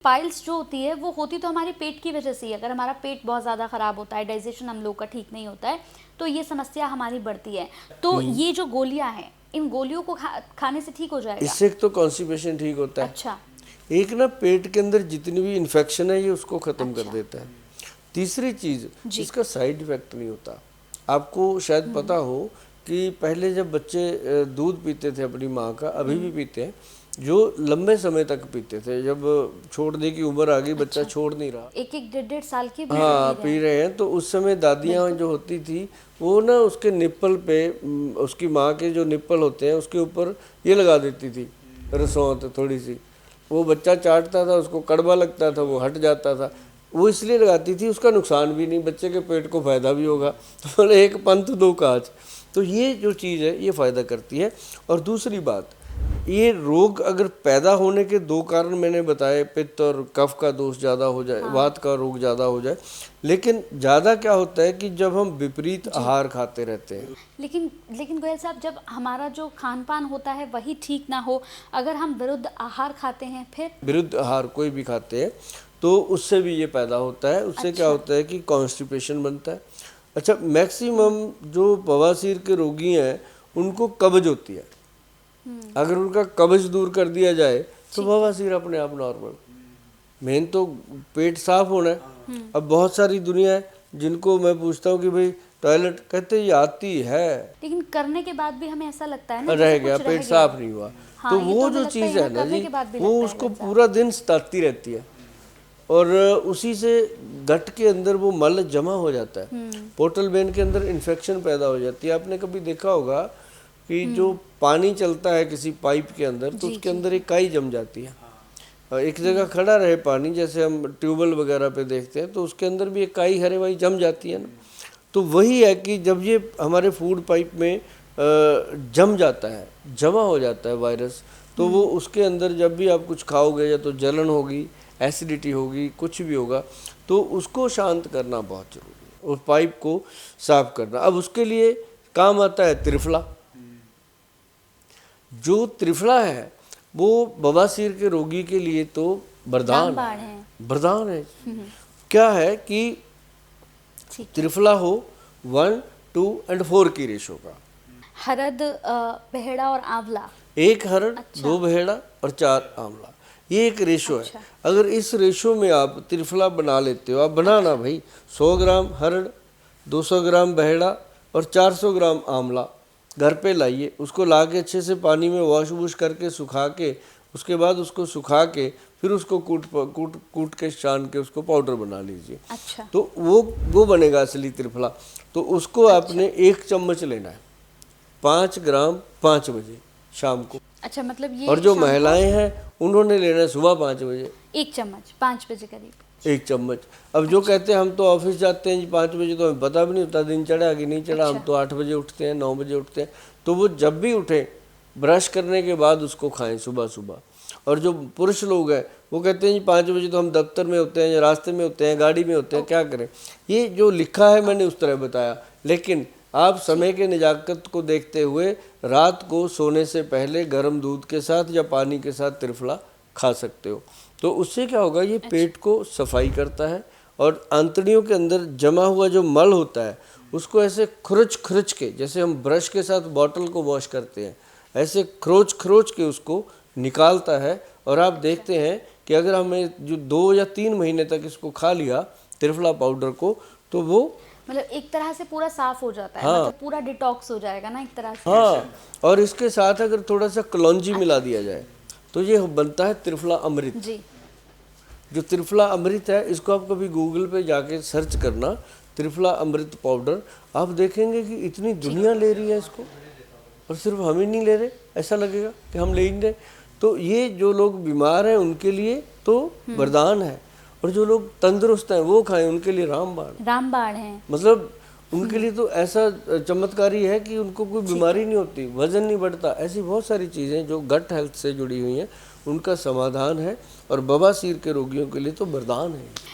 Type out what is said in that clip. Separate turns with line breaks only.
Piles जो होती है वो होती तो हमारे पेट की वजह से ही। अगर हमारा पेट बहुत ज़्यादा ख़राब होता है, डाइजेशन हम लोग का ठीक नहीं होता है, तो ये समस्या हमारी बढ़ती है। तो ये जो गोलियां हैं, इन गोलियों को खाने से ठीक हो जाएगा?
इससे तो कॉन्स्टिपेशन ठीक होता है।
अच्छा।
एक ना पेट के अंदर जितनी भी इन्फेक्शन है ये उसको ख़त्म कर
अच्छा।
देता है। तीसरी चीज़,
जी।
इसका साइड इफ़ेक्ट नहीं होता। आपको शायद पता हो कि पहले जब बच्चे दूध पीते थे अपनी माँ का, अभी भी पीते हैं, जो लंबे समय तक पीते थे, जब छोड़ने की उम्र आ गई, बच्चा छोड़ नहीं रहा,
एक एक डेढ़ साल के भी
हाँ
पी
पी रहे हैं, तो उस समय दादियाँ जो होती थी वो ना उसके निप्पल पे, उसकी माँ के जो निप्पल होते हैं उसके ऊपर ये लगा देती थी रसौंत थोड़ी सी। वो बच्चा चाटता था, उसको कड़वा लगता था, वो हट जाता था। वो इसलिए लगाती थी, उसका नुकसान भी नहीं, बच्चे के पेट को फ़ायदा भी होगा। तो बोले एक पंथ दो काज। तो ये जो चीज़ है ये फ़ायदा करती है। और दूसरी बात, ये रोग अगर पैदा होने के दो कारण मैंने बताए, पित्त और कफ का दोष ज़्यादा हो जाए, वात का रोग ज़्यादा हो जाए। लेकिन ज़्यादा क्या होता है कि जब हम विपरीत आहार खाते रहते हैं।
लेकिन गोयल साहब, जब हमारा जो खान पान होता है वही ठीक ना हो, अगर हम विरुद्ध आहार खाते हैं, फिर
विरुद्ध आहार कोई भी खाते हैं तो उससे भी ये पैदा होता है। उससे क्या होता है कि कॉन्स्टिपेशन बनता है। अच्छा, मैक्सिमम जो बवासीर के रोगी हैं उनको कब्ज होती है। अगर उनका कब्ज दूर कर दिया जाए तो बवासीर अपने आप नॉर्मल। मेन तो पेट साफ होना है। अब बहुत सारी दुनिया है जिनको मैं पूछता हूँ कि भाई टॉयलेट, कहते ये आती है,
लेकिन करने के बाद भी हमें ऐसा लगता है ना
रह गया, पेट साफ नहीं हुआ।
हाँ,
तो
ये
वो
तो
जो चीज़ है ना जी, वो उसको
लगता है
पूरा दिन सताती रहती है और उसी से गट के अंदर वो मल जमा हो जाता है। पोर्टल वेन के अंदर इन्फेक्शन पैदा हो जाती है। आपने कभी देखा होगा कि जो पानी चलता है किसी पाइप के अंदर, तो उसके अंदर एक काई जम जाती है। एक जगह खड़ा रहे पानी, जैसे हम ट्यूबवेल वगैरह पे देखते हैं, तो उसके अंदर भी एक काई हरे वाई जम जाती है ना। तो वही है कि जब ये हमारे फूड पाइप में जम जाता है, जमा हो जाता है वायरस, तो वो उसके अंदर जब भी आप कुछ खाओगे या तो जलन होगी, एसिडिटी होगी, कुछ भी होगा, तो उसको शांत करना बहुत ज़रूरी है, उस पाइप को साफ करना। अब उसके लिए काम आता है त्रिफला। जो त्रिफला है वो बवासीर के रोगी के लिए तो वरदान है, वरदान है। क्या है कि त्रिफला हो 1, 2 और 4 की रेशो का।
हरद, बहेड़ा और आंवला।
1 हरड़, 2 बहेड़ा और 4 आंवला, ये एक रेशो है। अगर इस रेशो में आप त्रिफला बना लेते हो, आप बनाना भाई, 100 ग्राम हरड़, 200 ग्राम बहेड़ा और 400 ग्राम आंवला घर पे लाइए। उसको ला के अच्छे से पानी में वॉश वूश करके सुखा के, उसके बाद उसको सुखा के फिर उसको कूट के छान के उसको पाउडर बना लीजिए।
अच्छा।
तो वो बनेगा असली त्रिफला। तो उसको आपने 1 चम्मच लेना है, 5 ग्राम 5 बजे शाम को।
अच्छा, मतलब ये,
और जो महिलाएं हैं उन्होंने लेना है सुबह 5 बजे,
1 चम्मच 5 बजे करीब
1 चम्मच। अब जो कहते हैं हम तो ऑफिस जाते हैं जी 5 बजे, तो हमें पता भी नहीं होता दिन चढ़ा कि नहीं चढ़ा। हम तो 8 बजे उठते हैं, 9 बजे उठते हैं। तो वो जब भी उठें, ब्रश करने के बाद उसको खाएं सुबह सुबह। और जो पुरुष लोग हैं वो कहते हैं जी 5 बजे तो हम दफ्तर में होते हैं या रास्ते में होते हैं, गाड़ी में होते हैं, क्या करें। ये जो लिखा है मैंने उस तरह बताया, लेकिन आप समय के नज़ाकत को देखते हुए रात को सोने से पहले गर्म दूध के साथ या पानी के साथ त्रिफला खा सकते हो। तो उससे क्या होगा, ये पेट को सफाई करता है और आंतड़ियों के अंदर जमा हुआ जो मल होता है उसको ऐसे खरुच के, जैसे हम ब्रश के साथ बॉटल को वॉश करते हैं, ऐसे खरोच के उसको निकालता है। और आप देखते हैं कि अगर हमें जो 2 या 3 महीने तक इसको खा लिया त्रिफला पाउडर को, तो वो
मतलब एक तरह से पूरा साफ हो जाता है।
हाँ,
मतलब पूरा डिटॉक्स हो जाएगा ना एक तरह से।
हाँ, और इसके साथ अगर थोड़ा सा कलौंजी मिला दिया जाए तो ये बनता है त्रिफला अमृत
जी।
जो त्रिफला अमृत है, इसको आप कभी गूगल पे जाके सर्च करना, त्रिफला अमृत पाउडर। आप देखेंगे कि इतनी दुनिया ले रही है इसको और सिर्फ हम ही नहीं ले रहे, ऐसा लगेगा कि हम ले ही नहीं रहे। तो ये जो लोग बीमार हैं उनके लिए तो वरदान है, और जो लोग तंदुरुस्त हैं वो खाएं, उनके लिए रामबाण है। मतलब उनके लिए तो ऐसा चमत्कारी है कि उनको कोई बीमारी नहीं होती, वजन नहीं बढ़ता। ऐसी बहुत सारी चीज़ें जो गट हेल्थ से जुड़ी हुई हैं उनका समाधान है, और बवासीर के रोगियों के लिए तो वरदान है।